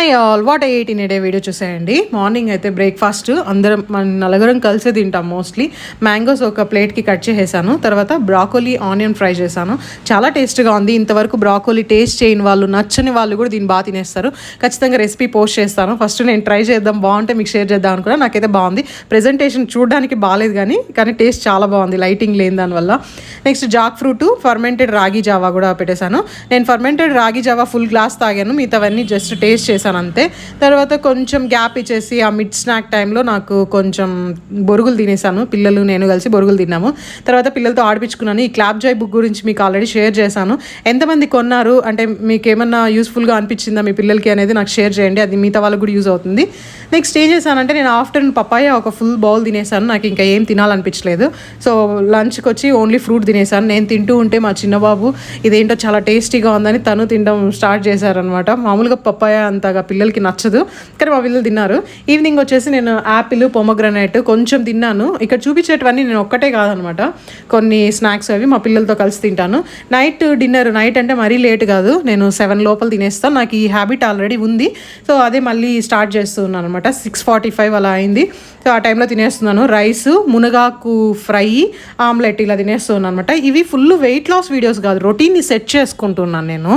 Hi all, what I eight in a day video చూసేయండి. Morning అయితే breakfast అందరం మన నలుగురం కలిసే తింటాం మోస్ట్లీ. మ్యాంగోస్ ఒక ప్లేట్కి కట్ చేసేసాను. తర్వాత బ్రాకోలీ ఆనియన్ ఫ్రై చేశాను. చాలా టేస్ట్గా ఉంది. ఇంతవరకు బ్రాకోలీ టేస్ట్ చేయని వాళ్ళు, నచ్చని వాళ్ళు కూడా దీన్ని బాగా తినేస్తారు. ఖచ్చితంగా రెసిపీ పోస్ట్ చేస్తాను. ఫస్ట్ నేను ట్రై చేద్దాం, బాగుంటే మీకు షేర్ చేద్దాం అనుకున్నా. నాకైతే బాగుంది. ప్రెజెంటేషన్ చూడడానికి బాగాలేదు కానీ టేస్ట్ చాలా బాగుంది, లైటింగ్ లేని దానివల్ల. నెక్స్ట్ జాక్ ఫ్రూట్, ఫర్మెంటెడ్ రాగి జావా కూడా పెట్టేశాను. నేను ఫర్మెంటెడ్ రాగి జావా ఫుల్ గ్లాస్ తాగాను, మిగతావన్నీ జస్ట్ టేస్ట్ చేశాను అంతే. తర్వాత కొంచెం గ్యాప్ ఇచ్చేసి ఆ మిడ్ స్నాక్ టైంలో నాకు కొంచెం బొరుగులు తినేసాను. పిల్లలు నేను కలిసి బొరుగులు తిన్నాము. తర్వాత పిల్లలతో ఆడిపించుకున్నాను. ఈ క్లాప్ జాయ్ బుక్ గురించి మీకు ఆల్రెడీ షేర్ చేశాను. ఎంతమంది కొన్నారు, అంటే మీకు ఏమన్నా యూస్ఫుల్గా అనిపించిందా మీ పిల్లలకి అనేది నాకు షేర్ చేయండి, అది మిగతా వాళ్ళకి కూడా యూజ్ అవుతుంది. నెక్స్ట్ ఏం చేశానంటే నేను ఆఫ్టర్నూన్ పపాయ ఒక ఫుల్ బౌల్ తినేసాను. నాకు ఇంకా ఏం తినాలనిపించలేదు. సో లంచ్కి వచ్చి ఓన్లీ ఫ్రూట్ తినేసాను. నేను తింటూ ఉంటే మా చిన్నబాబు ఇదేంటో చాలా టేస్టీగా ఉందని తను తినడం స్టార్ట్ చేశారనమాట. మామూలుగా పపాయ అంతగా పిల్లలకి నచ్చదు, కానీ మా పిల్లలు తిన్నారు. ఈవినింగ్ వచ్చేసి నేను యాపిల్, పొమగ్రనేట్ కొంచెం తిన్నాను. ఇక్కడ చూపించేటివన్నీ నేను ఒక్కటే కాదనమాట, కొన్ని స్నాక్స్ అవి మా పిల్లలతో కలిసి తింటాను. నైట్ డిన్నర్, నైట్ అంటే మరీ లేట్ కాదు, నేను 7 లోపల తినేస్తాను. నాకు ఈ హ్యాబిట్ ఆల్రెడీ ఉంది. సో అదే మళ్ళీ స్టార్ట్ చేస్తున్నాను అనమాట. 6:45 అలా అయింది. సో ఆ టైంలో తినేస్తున్నాను. రైస్, మునగాకు ఫ్రై, ఆమ్లెట్ ఇలా తినేస్తున్నాను అనమాట. ఇవి ఫుల్ వెయిట్ లాస్ వీడియోస్ కాదు, రొటీన్ని సెట్ చేసుకుంటున్నాను నేను.